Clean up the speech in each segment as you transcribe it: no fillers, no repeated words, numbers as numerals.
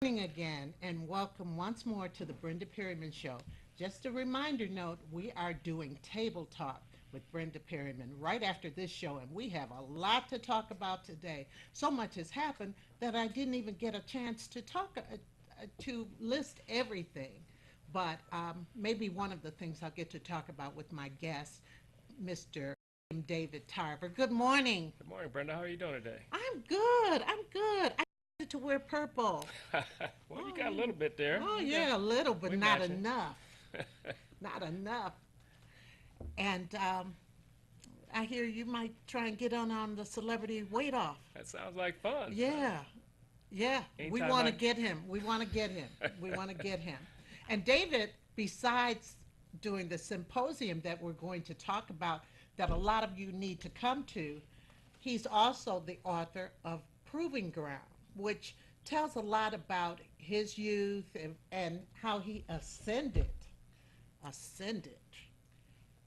Morning again, and welcome once more to the Brenda Perryman Show. Just a reminder note, we are doing Table Talk with Brenda Perryman right after this show, and we have a lot to talk about today. So much has happened that I didn't even get a chance to to list everything. But maybe one of the things I'll get to talk about with my guest, Mr. David Tarver. Good morning. Good morning, Brenda. How are you doing today? I'm good. I'm good. I wanted to wear purple. Well, you Oh, got a little bit there. oh You got yeah, a little, but we not matching. enough. Not enough. And I hear you might try and get on the celebrity weight off. That sounds like fun. Yeah, yeah. We Anytime want to I get him. We want to get him. We want to get him. And David, besides doing the symposium that we're going to talk about, that a lot of you need to come to, he's also the author of Proving Ground, which tells a lot about his youth and how he ascended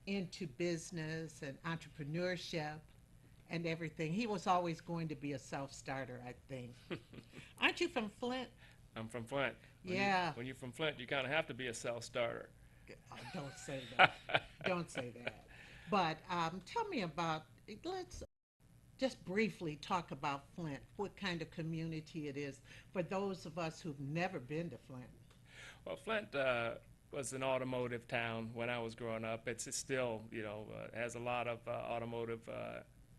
into business and entrepreneurship and everything. He was always going to be a self-starter, I think. Aren't you from Flint? I'm from Flint. Yeah. When you're from Flint, you kind of have to be a self-starter. Don't say that. Don't say that. But tell me about, let's just briefly talk about Flint, what kind of community it is for those of us who've never been to Flint. Well, Flint was an automotive town when I was growing up. It's still, has a lot of automotive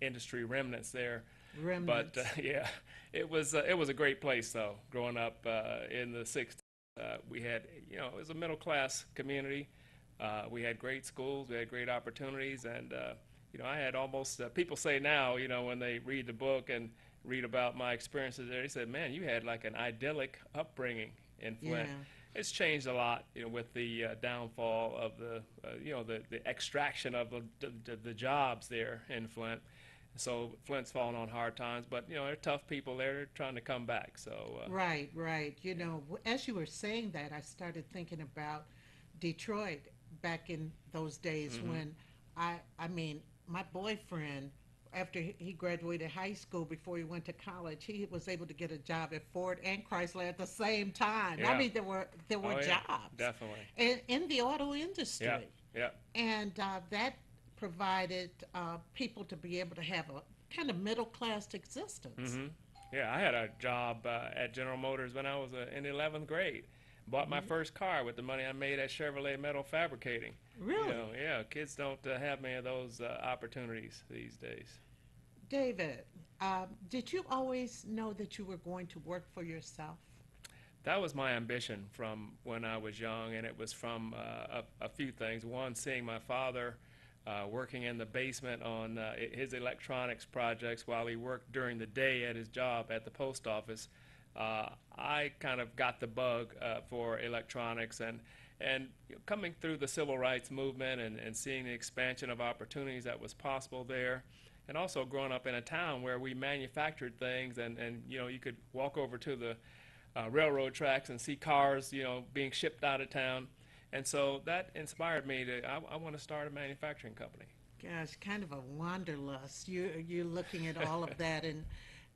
industry remnants there. But Remnants. yeah, it was a great place though. Growing up in the '60s, we had, it was a middle class community. We had great schools, we had great opportunities, and I had almost people say now, when they read the book and read about my experiences there, they said, "Man, you had like an idyllic upbringing in Flint." Yeah. It's changed a lot, with the downfall of the extraction of the jobs there in Flint. So Flint's fallen on hard times, but there are tough people there. They're trying to come back. So Right, right. yeah. As you were saying that, I started thinking about Detroit back in those days Hmm. when I mean, my boyfriend, after he graduated high school, before he went to college, he was able to get a job at Ford and Chrysler at the same time. I Yeah. mean, there were Oh yeah. jobs Definitely. in the auto Yeah. industry, Yeah. and that provided people to be able to have a kind of middle class existence. Hmm. Yeah. I had a job at General Motors when I was in 11th grade. Bought my Re- first car with the money I made at Chevrolet Metal Fabricating. Really, Yeah. Kids don't have many of those opportunities these days. David, did you always know that you were going to work for yourself? That was my ambition from when I was young, and it was from a few things. One, seeing my father working in the basement on his electronics projects while he worked during the day at his job at the post office. I kind of got the bug for electronics, and coming through the civil rights movement and seeing the expansion of opportunities that was possible there, and also growing up in a town where we manufactured things, and you could walk over to the railroad tracks and see cars, being shipped out of town. And so that inspired me I want to start a manufacturing company. Gosh, kind of a wanderlust. You're looking at all of that and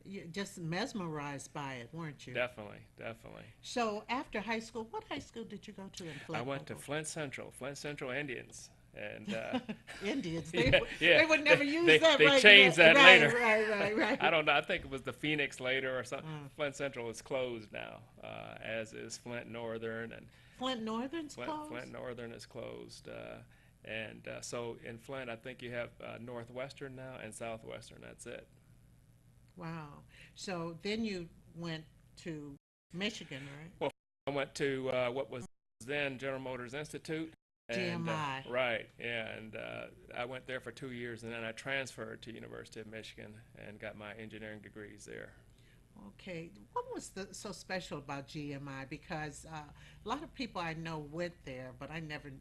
you just mesmerized by it, weren't you? Definitely, definitely. So after high school, what high school did you go to in I Flint? went to Flint Central Indians. And Indians. yeah, yeah, They would never use they, that they right changed now. that Right, later. right, right, I right. don't know. I think it was the Phoenix later or something. Uh, Flint Central is closed now, as is Flint Northern, and Flint Northern's Flint closed? Northern is closed. And so in Flint, I think you have Northwestern now and Southwestern. That's it. Wow. So then you went to Michigan, right? Well, I went to what was then General Motors Institute, and GMI. right, yeah, and I went there for 2 years, and then I transferred to University of Michigan and got my engineering degrees there. Okay. What was so special about GMI? Because a lot of people I know went there, but I never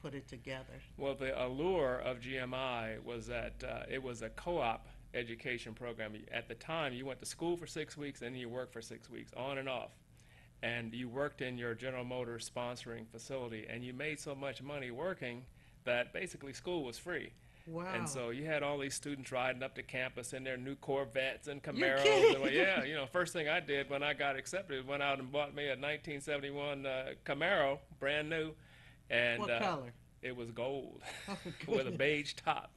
put it together. Well, the allure of GMI was that it was a co-op education program. At the time, you went to school for 6 weeks, and you worked for 6 weeks, on and off. And you worked in your General Motors sponsoring facility, and you made so much money working that basically school was free. Wow. And so you had all these students riding up to campus in their new Corvettes and You're Camaros. And, well, kidding. yeah, first thing I did when I got accepted, went out and bought me a 1971 Camaro, brand new, and What color? it was gold Oh, with a goodness. beige top.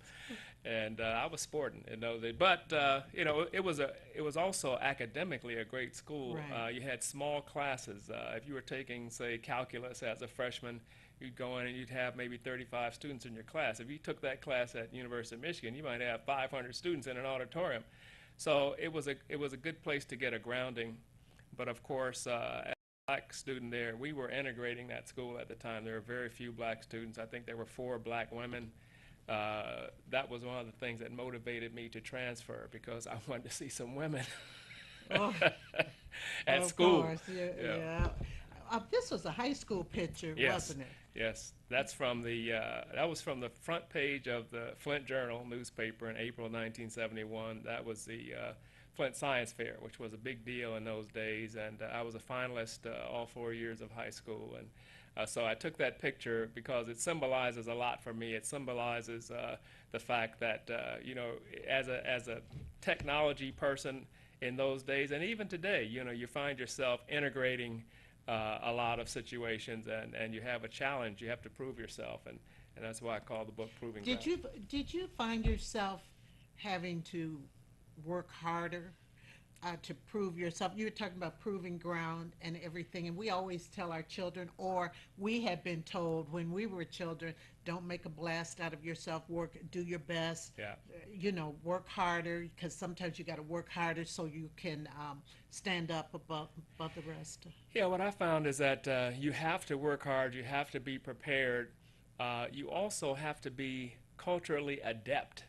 And I was sporting in those days. But it was also academically a great school. Right. You had small classes. If you were taking, say, calculus as a freshman, you'd go in and you'd have maybe 35 students in your class. If you took that class at University of Michigan, you might have 500 students in an auditorium. So it was a good place to get a grounding. But of course, as a black student there, we were integrating that school at the time. There were very few black students. I think there were 4 black women. That was one of the things that motivated me to transfer, because I wanted to see some women Oh, at of school. course. Yeah, Yeah. yeah. This was a high school picture, Yes, wasn't it? yes. That's from that was from the front page of the Flint Journal newspaper in April 1971. That was the Flint Science Fair, which was a big deal in those days, and I was a finalist all 4 years of high school. And so I took that picture because it symbolizes a lot for me. It symbolizes the fact that, as a technology person in those days, and even today, you find yourself integrating a lot of situations, and you have a challenge. You have to prove yourself, and that's why I call the book Proving Ground. Did you find yourself having to work harder to prove yourself? You were talking about proving ground and everything, and we always tell our children, or we have been told when we were children, don't make a blast out of yourself. Do your best. Yeah. Work harder, because sometimes you got to work harder so you can stand up above the rest. Yeah, what I found is that you have to work hard, you have to be prepared, you also have to be culturally adept,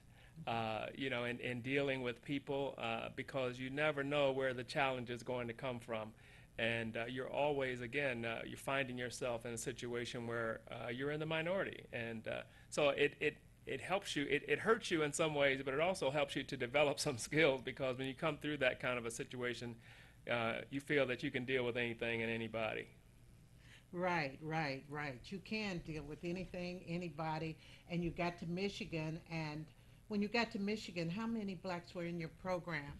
in dealing with people, because you never know where the challenge is going to come from. And you're always, again, you're finding yourself in a situation where you're in the minority. And so it helps you, it hurts you in some ways, but it also helps you to develop some skills, because when you come through that kind of a situation, you feel that you can deal with anything and anybody. Right, right, right. You can deal with anything, anybody, and you got to Michigan. And when you got to Michigan, how many blacks were in your program?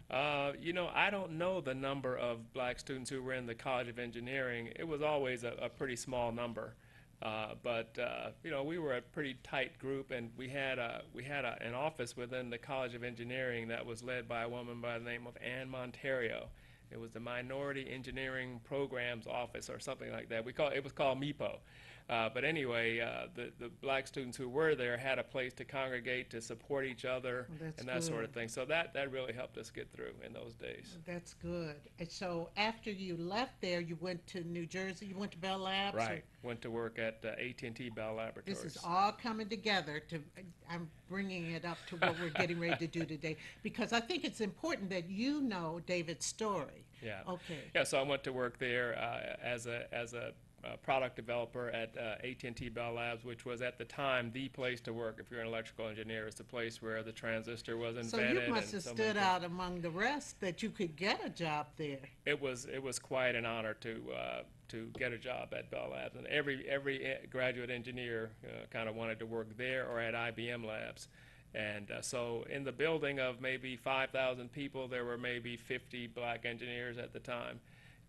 I don't know the number of black students who were in the College of Engineering. It was always a pretty small number. But we were a pretty tight group, and we had an office within the College of Engineering that was led by a woman by the name of Ann Monterio. It was the Minority Engineering Programs Office or something like that. It was called MIPO. But anyway, the black students who were there had a place to congregate, to support each other, Well, that's and that sort of good. thing. So that really helped us get through in those days. That's good. And so after you left there, you went to New Jersey. You went to Bell Labs. Right. Went to work at AT&T Bell Laboratories. This is all coming together. I'm bringing it up to what we're getting ready to do today, because I think it's important that you know David's story. Yeah. Okay. Yeah. So I went to work there as a product developer at AT&T Bell Labs, which was at the time the place to work if you're an electrical engineer. It's the place where the transistor was So invented. you must and have so many stood things. out among the rest that you could get a job there. It was quite an honor to get a job at Bell Labs, and every graduate engineer kind of wanted to work there or at IBM Labs. And so in the building of maybe 5,000 people, there were maybe 50 black engineers at the time.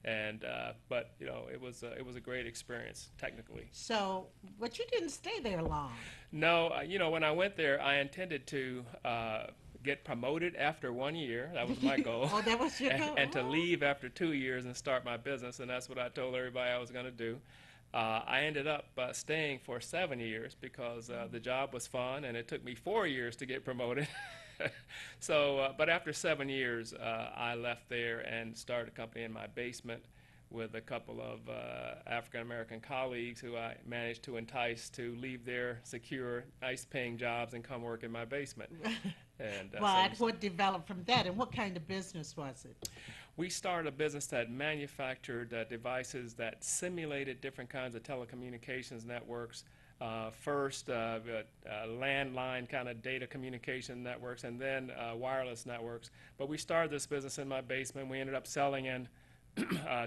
And but it was a great experience technically. So, but you didn't stay there long. No, when I went there, I intended to get promoted after 1 year. That was my goal. Oh, that was your goal. And to leave after 2 years and start my business, and that's what I told everybody I was going to do. I ended up staying for 7 years because the job was fun, and it took me 4 years to get promoted. So, but after 7 years, I left there and started a company in my basement with a couple of African-American colleagues who I managed to entice to leave their secure, nice-paying jobs and come work in my basement. And But what developed from that, and what kind of business was it? we started a business that manufactured devices that simulated different kinds of telecommunications networks. First, landline kind of data communication networks, and then wireless networks. But we started this business in my basement. We ended up selling in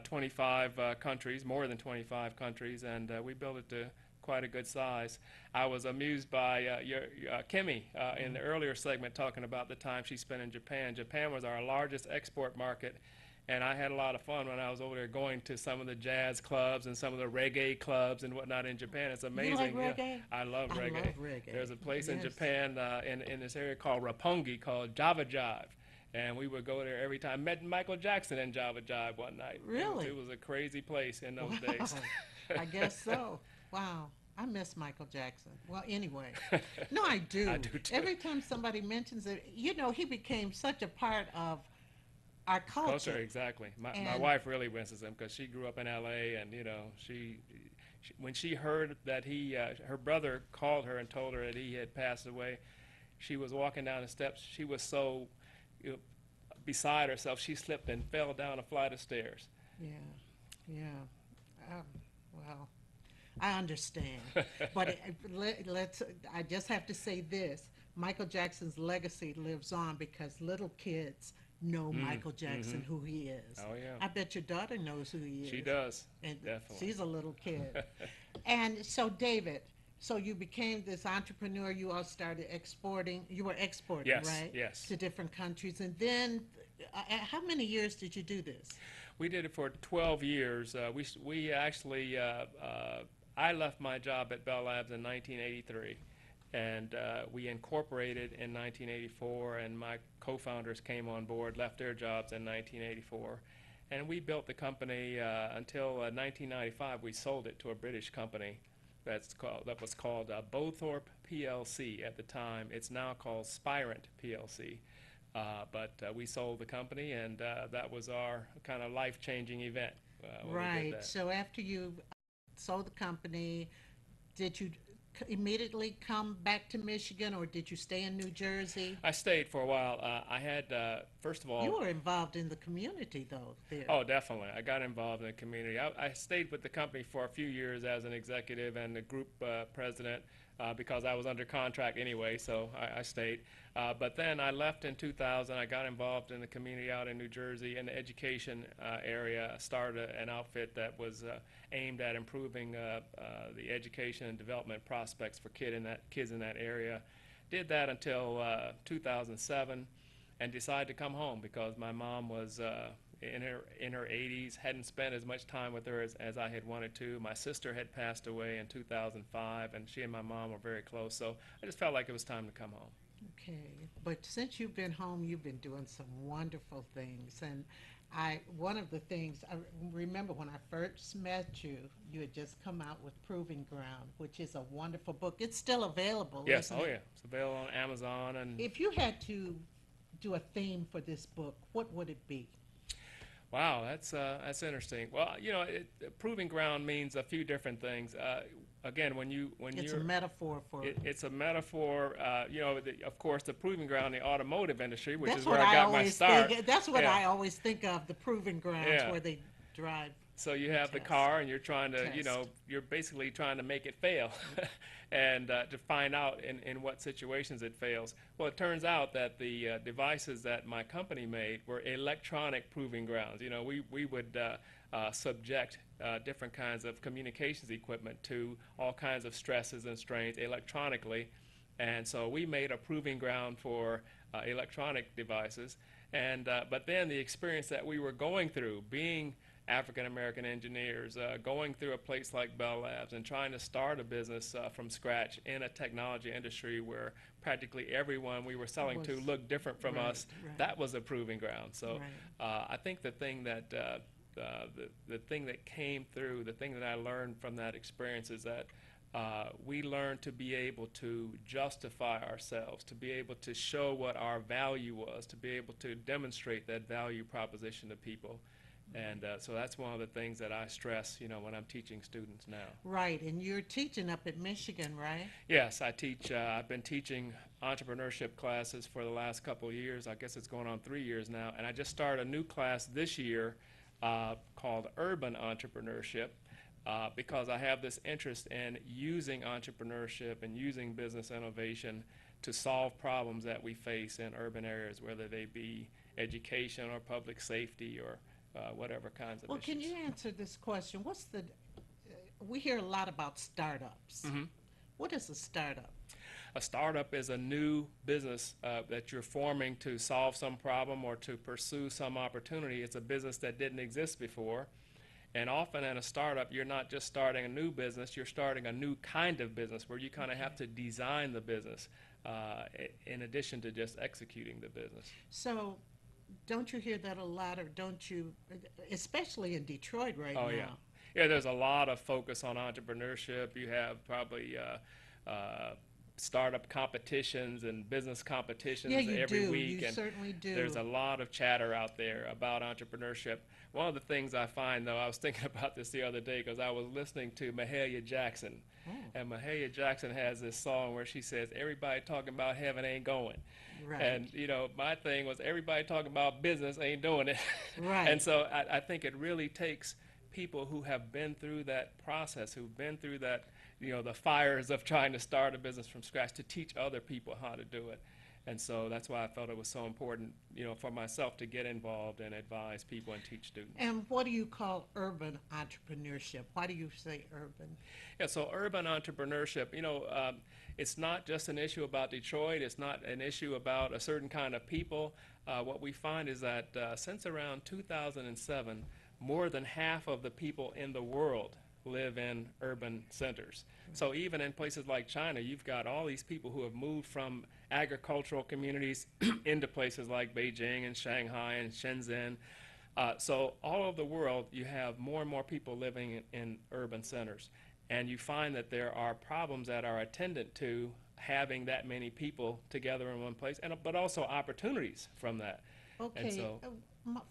25 countries, more than 25 countries, and we built it to quite a good size. I was amused by Kimmy in the earlier segment talking about the time she spent in Japan. Japan was our largest export market, and I had a lot of fun when I was over there going to some of the jazz clubs and some of the reggae clubs and whatnot in Japan. It's amazing. You like reggae? I love I reggae. love reggae. There's a place in Yes. Japan in this area called Roppongi called Java Jive. And we would go there every time. Met Michael Jackson in Java Jive one night. Really? It was a crazy place in those Wow. days. I guess so. Wow. I miss Michael Jackson. Well, anyway. No, I do. I do too. Every time somebody mentions it, you know, he became such a part of our culture. Exactly. My And- wife really misses him because she grew up in L.A. and she when she heard that her brother called her and told her that he had passed away, she was walking down the steps. She was so beside herself, she slipped and fell down a flight of stairs. Yeah, yeah. Well, I understand, but I just have to say this: Michael Jackson's legacy lives on because little kids know Michael Jackson, who he is. Oh yeah. I bet your daughter knows who he is. She does. And Definitely. she's a little kid. And so, David, so you became this entrepreneur. You all started exporting. You were exporting, Yes, right? yes. To different countries. And then, how many years did you do this? We did it for 12 years. We actually, I left my job at Bell Labs in 1983, and we incorporated in 1984, and my co-founders came on board, left their jobs in 1984, and we built the company until 1995. We sold it to a British company that was called Bowthorpe PLC at the time. It's now called Spirent PLC. But we sold the company, and that was our kind of life-changing event. When we did Right. that. So after you sold the company, did you immediately come back to Michigan, or did you stay in New Jersey? I stayed for a while. I had, first of all, You were involved in the community, though, there. oh, definitely. I got involved in the community. I stayed with the company for a few years as an executive and the group president because I was under contract anyway, so I stayed. But then I left in 2000. I got involved in the community out in New Jersey in the education area. I started an outfit that was aimed at improving the education and development prospects for kids in that area. Did that until 2007. And decided to come home because my mom was in her 80s, hadn't spent as much time with her as I had wanted to. My sister had passed away in 2005, and she and my mom were very close, so I just felt like it was time to come home. Okay, but since you've been home, you've been doing some wonderful things, and one of the things I remember when I first met you, you had just come out with Proving Ground, which is a wonderful book. It's still available. Yes, isn't oh it? yeah, it's available on Amazon. And If you had to do a theme for this book, what would it be? wow, that's interesting. Well, Proving Ground means a few different things. Again, It's a metaphor for. It's a metaphor. Of course, the proving ground in the automotive industry, which That's is what where I got my always start. think. That's what Yeah. I always think of, the proving grounds Yeah. where they drive. So you have the Test. car, and you're trying to, Test. you're basically trying to make it fail, and to find out in what situations it fails. Well, it turns out that the devices that my company made were electronic proving grounds. We would subject different kinds of communications equipment to all kinds of stresses and strains electronically, and so we made a proving ground for electronic devices. And but then the experience that we were going through, being African American engineers, going through a place like Bell Labs and trying to start a business from scratch in a technology industry where practically everyone we were selling to looked different from Right, us, right. that was a proving ground. So Right. I think the thing that the thing that came through, the thing that I learned from that experience is that we learned to be able to justify ourselves, to be able to show what our value was, to be able to demonstrate that value proposition to people. And so that's one of the things that I stress, when I'm teaching students now. Right, and you're teaching up at Michigan, right? Yes, I teach. I've been teaching entrepreneurship classes for the last couple of years. I guess it's going on 3 years now. And I just started a new class this year called Urban Entrepreneurship because I have this interest in using entrepreneurship and using business innovation to solve problems that we face in urban areas, whether they be education or public safety or whatever kinds of Well, issues. can you answer this question? What's the we hear a lot about startups. Mhm. What is a startup? A startup is a new business that you're forming to solve some problem or to pursue some opportunity. It's a business that didn't exist before. And often in a startup, you're not just starting a new business, you're starting a new kind of business where you kind of have to design the business in addition to just executing the business. So, don't you hear that a lot, or don't you, especially in Detroit right Oh, yeah. now? Yeah, there's a lot of focus on entrepreneurship. You have probably startup competitions and business Yeah, competitions you every do. week, You and certainly there's do. a lot of chatter out there about entrepreneurship. One of the things I find, though, I was thinking about this the other day because I was listening to Mahalia Jackson, Oh, and Mahalia Jackson has this song where she says, "Everybody talking about heaven ain't going." right, And my thing was everybody talking about business ain't doing it. And right. so I think it really takes people who have been through that process, who've been through that, the fires of trying to start a business from scratch, to teach other people how to do it. And so that's why I felt it was so important, for myself to get involved and advise people and teach students. And what do you call urban entrepreneurship? Why do you say urban? Yeah, so urban entrepreneurship, it's not just an issue about Detroit. It's not an issue about a certain kind of people. What we find is that since around 2007, more than half of the people in the world live in urban centers. So even in places like China, you've got all these people who have moved from agricultural communities into places like Beijing and Shanghai and Shenzhen. So all over the world, you have more and more people living in urban centers. And you find that there are problems that are attendant to having that many people together in one place, but also opportunities from that. And Okay, so,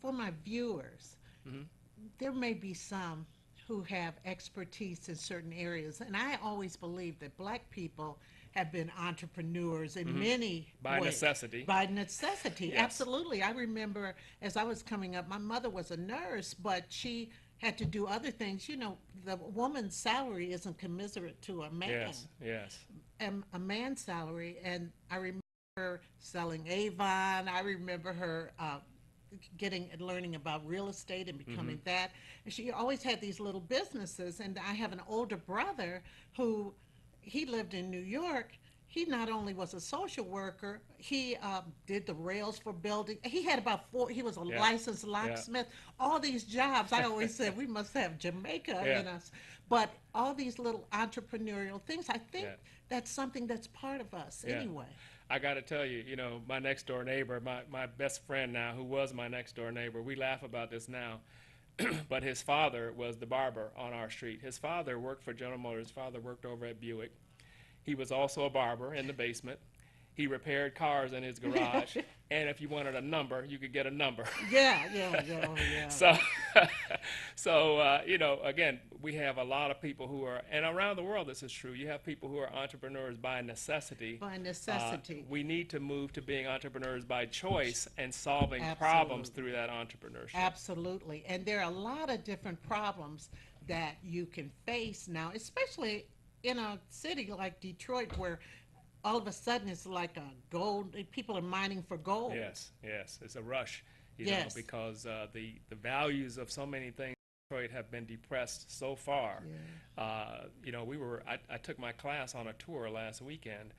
for my viewers, mhm, there may be some who have expertise in certain areas, and I always believe that black people have been entrepreneurs in mhm, many by ways. necessity, By necessity, yes. absolutely. I remember as I was coming up, my mother was a nurse, but she had to do other things. The woman's salary isn't commiserate to a man, Yes, yes. and a man's salary. And I remember her selling Avon. I remember her getting and learning about real estate and Hmm. becoming that. And she always had these little businesses. And I have an older brother who he lived in New York. He not only was a social worker, he did the rails for building. He had about four. He was a Yeah, licensed yeah, locksmith. All these jobs. I always said we must have Jamaica yeah, in us. But all these little entrepreneurial things. I think yeah, that's something that's part of us yeah. anyway. I got to tell you, my next door neighbor, my best friend now, who was my next door neighbor, we laugh about this now, but his father was the barber on our street. His father worked for General Motors. His father worked over at Buick. He was also a barber in the basement. He repaired cars in his garage, and if you wanted a number, you could get a number. Yeah, yeah, yeah, oh yeah. So, again, we have a lot of people who are, and around the world this is true. You have people who are entrepreneurs by necessity. By necessity. We need to move to being entrepreneurs by choice and solving problems Absolutely. through that entrepreneurship. Absolutely. And there are a lot of different problems that you can face now, especially in a city like Detroit where all of a sudden it's like a gold, people are mining for gold. Yes, yes, it's a rush, Yes. because the values of so many things in Detroit have been depressed so far. Yeah. I took my class on a tour last weekend,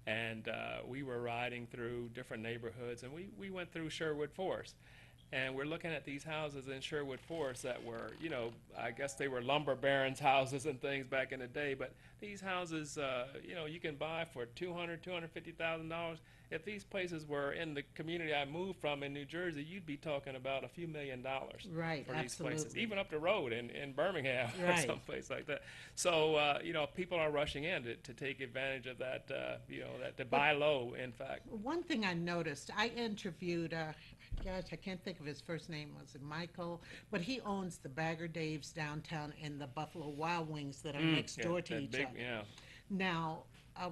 and we were riding through different neighborhoods, and we went through Sherwood Forest. And we're looking at these houses in Sherwood Forest that were, I guess they were lumber barons' houses and things back in the day. But these houses, you can buy for $250,000. If these places were in the community I moved from in New Jersey, you'd be talking about a few $1,000,000 Right, for these places, absolutely. even up the road in Birmingham or Right. someplace like that. So, people are rushing in to take advantage of that, that to But buy low, in fact. one thing I noticed, I interviewed, gosh, I can't think of his first name. Was it Michael? But he owns the Bagger Dave's downtown and the Buffalo Wild Wings that are next Yeah, door to that each big, other. yeah. Now,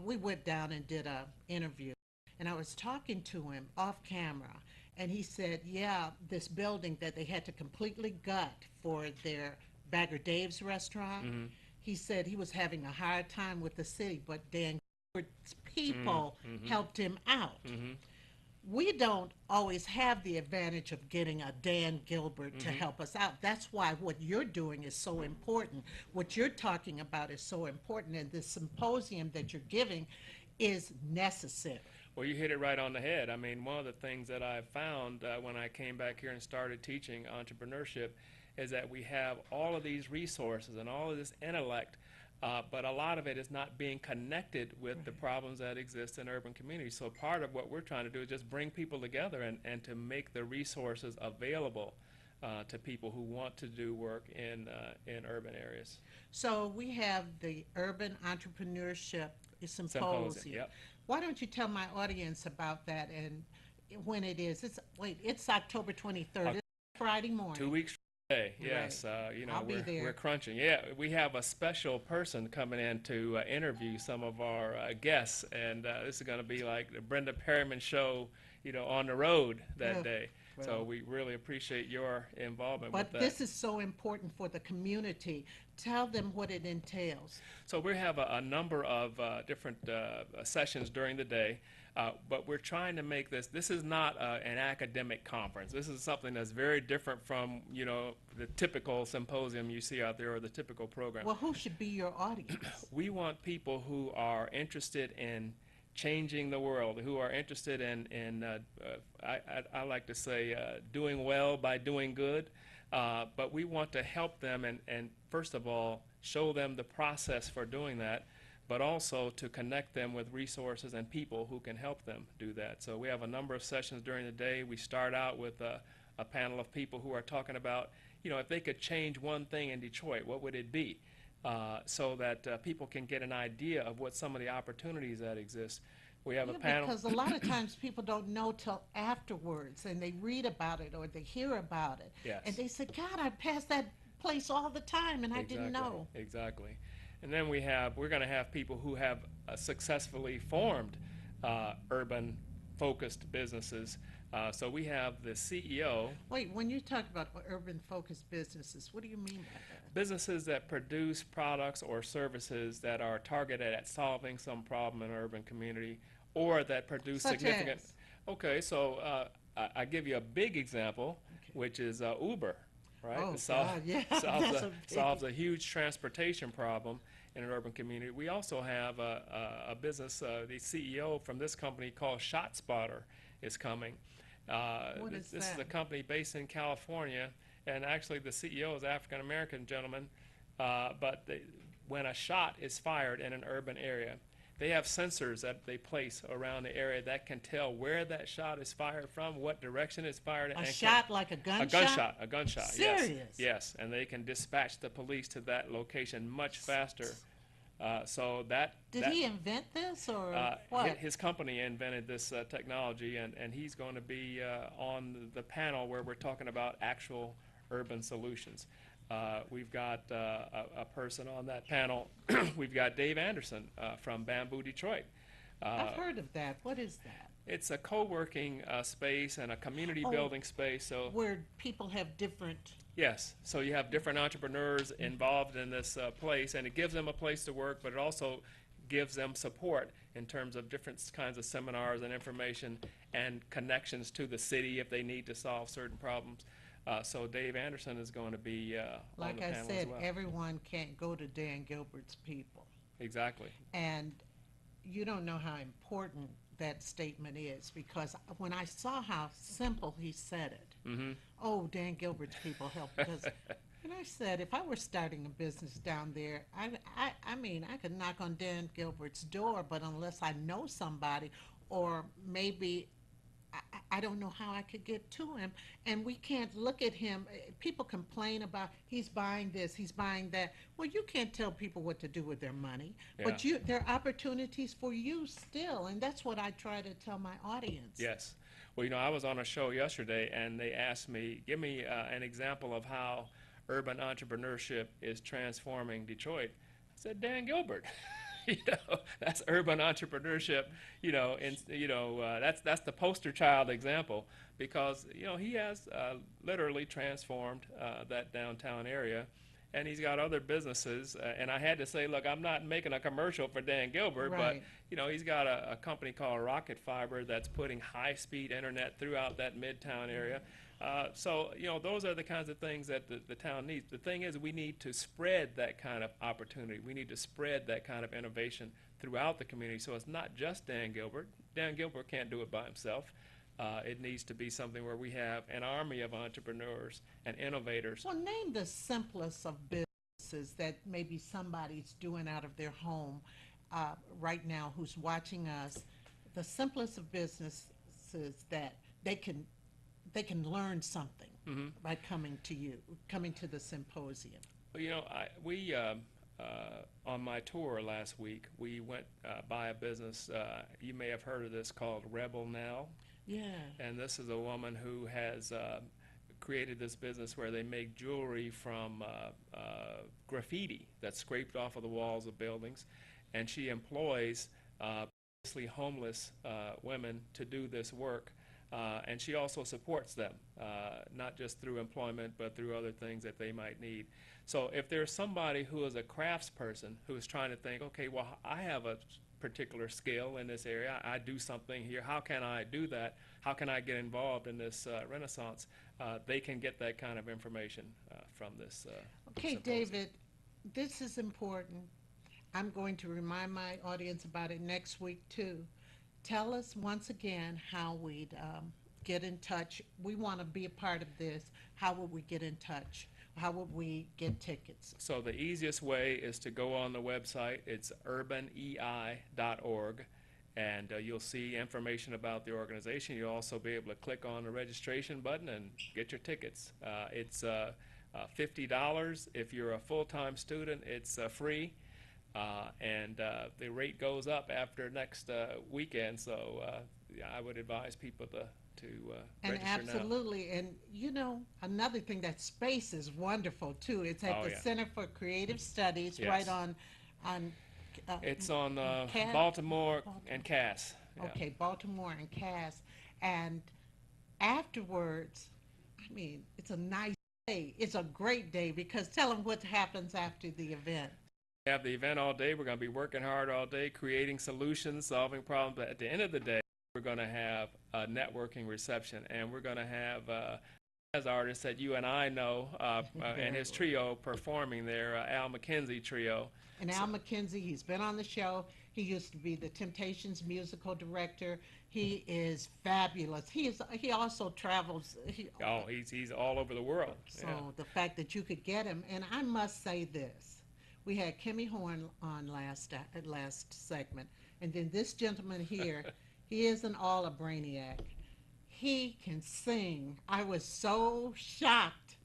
we went down and did a interview, and I was talking to him off camera, and he said, "Yeah, this building that they had to completely gut for their Bagger Dave's restaurant." Hmm. He said he was having a hard time with the city, but Dan Gilbert's Mm, people hmm. helped him out. Hmm. we don't always have the advantage of getting a Dan Gilbert to Hmm. help us out. That's why what you're doing is so important. What you're talking about is so important, and this symposium that you're giving is necessary. Well, you hit it right on the head. I mean, one of the things that I found when I came back here and started teaching entrepreneurship is that we have all of these resources and all of this intellect, but a lot of it is not being connected with the problems that exist in urban communities. So part of what we're trying to do is just bring people together and to make the resources available to people who want to do work in urban areas. So we have the Urban Entrepreneurship Symposium, Symposium. yep. Why don't you tell my audience about that and when it is? It's October 23rd. Uh, It's Friday morning. 2 weeks from today, Right. yes. I'll be there. We're crunching. Yeah, we have a special person coming in to interview some of our guests, and this is going to be like the Brenda Perryman show, on the road that Yeah. day. So Well, we really appreciate your involvement with but that. this is so important for the community. Tell them what it entails. So we have a number of different sessions during the day, but we're trying to make this is not an academic conference. This is something that's very different from, the typical symposium you see out there or the typical program. Well, who should be your audience? We want people who are interested in changing the world, who are interested I like to say, doing well by doing good. But we want to help them and first of all, show them the process for doing that, but also to connect them with resources and people who can help them do that. So we have a number of sessions during the day. We start out with a panel of people who are talking about, if they could change one thing in Detroit, what would it be? So that people can get an idea of what some of the opportunities that exist. We have a Yeah, panel. because a lot of times people don't know till afterwards, and they read about it or they hear about it, Yes. and they say, "God, I pass that place all the time, and I didn't know." Exactly. And then we're going to have people who have successfully formed urban focused businesses. So we have the CEO, Wait, when you talk about urban focused businesses, what do you mean by that? businesses that produce products or services that are targeted at solving some problem in an urban community or that produce Such significant. as? Okay, so I give you a big example, Okay. which is Uber, right? Oh, It solves, God, yeah, solves, that's a, a big. solves a huge transportation problem in an urban community. We also have a business, the CEO from this company called ShotSpotter is coming. What is This is a that? company based in California, and actually the CEO is an African-American gentleman, but when a shot is fired in an urban area, they have sensors that they place around the area that can tell where that shot is fired from, what direction it's fired in. A and shot like a gunshot? a gunshot, yes. Serious? Yes, and they can dispatch the police to that location much faster. So that Did he invent this or what? his company invented this technology, and he's going to be on the panel where we're talking about actual urban solutions. We've got a person on that panel. We've got Dave Anderson from Bamboo Detroit. I've heard of that. What is that? It's a co-working space and a community Oh. building space. So Where people have different. yes, so you have different entrepreneurs involved in this place, and it gives them a place to work, but it also gives them support in terms of different kinds of seminars and information and connections to the city if they need to solve certain problems. So Dave Anderson is going to be on Like the I panel said, as well. everyone can't go to Dan Gilbert's people. Exactly. And you don't know how important that statement is, because when I saw how simple he said it, Mm-hmm. oh, Dan Gilbert's people help, because and I said, if I were starting a business down there, I mean, I could knock on Dan Gilbert's door, but unless I know somebody, or maybe I don't know how I could get to him. And we can't look at him. People complain about he's buying this, he's buying that. Well, you can't tell people what to do with their money, but there are opportunities for you still, and that's what I try to tell my audience. Yes. Well, I was on a show yesterday, and they asked me, give me an example of how urban entrepreneurship is transforming Detroit. I said, Dan Gilbert. That's urban entrepreneurship. That's the poster child example, because he has literally transformed that downtown area, and he's got other businesses. And I had to say, look, I'm not making a commercial for Dan Gilbert, but Right. he's got a company called Rocket Fiber that's putting high-speed internet throughout that Midtown area. So those are the kinds of things that the town needs. The thing is, we need to spread that kind of opportunity. We need to spread that kind of innovation throughout the community. So it's not just Dan Gilbert. Dan Gilbert can't do it by himself. It needs to be something where we have an army of entrepreneurs and innovators. Well, name the simplest of businesses that maybe somebody's doing out of their home right now who's watching us. The simplest of businesses that they can learn something by coming to you, coming to the symposium. Well, we on my tour last week, we went by a business. You may have heard of this, called Rebel Now. Yeah. And this is a woman who has created this business where they make jewelry from graffiti that's scraped off of the walls of buildings, and she employs mostly homeless women to do this work. And she also supports them, not just through employment, but through other things that they might need. So if there's somebody who is a craftsperson who is trying to think, okay, well, I have a particular skill in this area, I do something here, how can I do that? How can I get involved in this renaissance? They can get that kind of information from this Okay, symposium. David, this is important. I'm going to remind my audience about it next week too. Tell us once again how we'd get in touch. We want to be a part of this. How would we get in touch? How would we get tickets? So the easiest way is to go on the website. It's urbanei.org, and you'll see information about the organization. You'll also be able to click on the registration button and get your tickets. It's $50. If you're a full-time student, it's free. And the rate goes up after next weekend, so I would advise people to And register now. absolutely, and another thing, that space is wonderful too. It's at Oh, the yeah. Center for Creative Studies, Yes. right on It's on Cass- Baltimore and Cass. Yeah. okay, Baltimore and Cass. And afterwards, I mean, it's a nice day. It's a great day, because tell them what happens after the event. We have the event all day. We're going to be working hard all day, creating solutions, solving problems. But at the end of the day, we're going to have a networking reception, and we're going to have jazz artists that you and I know, and his trio performing there, Al McKenzie Trio. And Al McKenzie, he's been on the show. He used to be the Temptations musical director. He is fabulous. He also travels. He's all over the world. So Yeah. the fact that you could get him, and I must say this, we had Kimmy Horn on last segment, and then this gentleman here, he isn't all a brainiac. He can sing. I was so shocked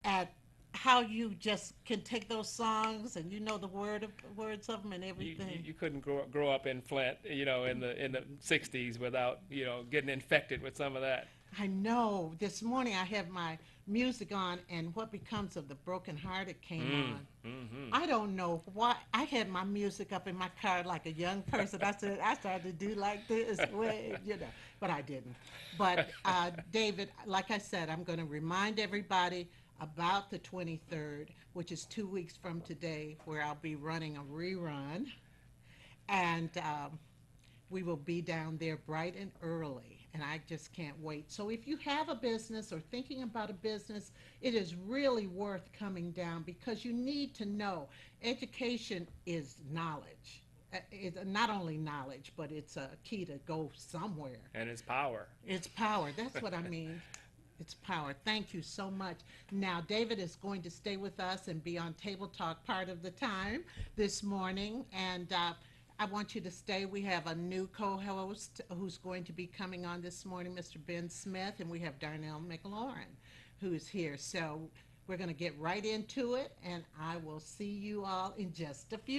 at how you just can take those songs and the words of them and everything. You couldn't grow up in Flint, in the '60s without getting infected with some of that. I know. This morning I had my music on, and What Becomes of the Broken Hearted came on. Mm-hmm. I don't know why. I had my music up in my car like a young person. I started to do like this, but I didn't. But David, like I said, I'm going to remind everybody about the 23rd, which is 2 weeks from today, where I'll be running a rerun. And we will be down there bright and early, and I just can't wait. So if you have a business or thinking about a business, it is really worth coming down, because you need to know. Education is knowledge. It's not only knowledge, but it's a key to go somewhere. And it's power. It's power. That's what I mean. It's power. Thank you so much. Now, David is going to stay with us and be on Table Talk part of the time this morning, and I want you to stay. We have a new co-host who's going to be coming on this morning, Mr. Ben Smith, and we have Darnell McLaurin who's here. So we're going to get right into it, and I will see you all in just a few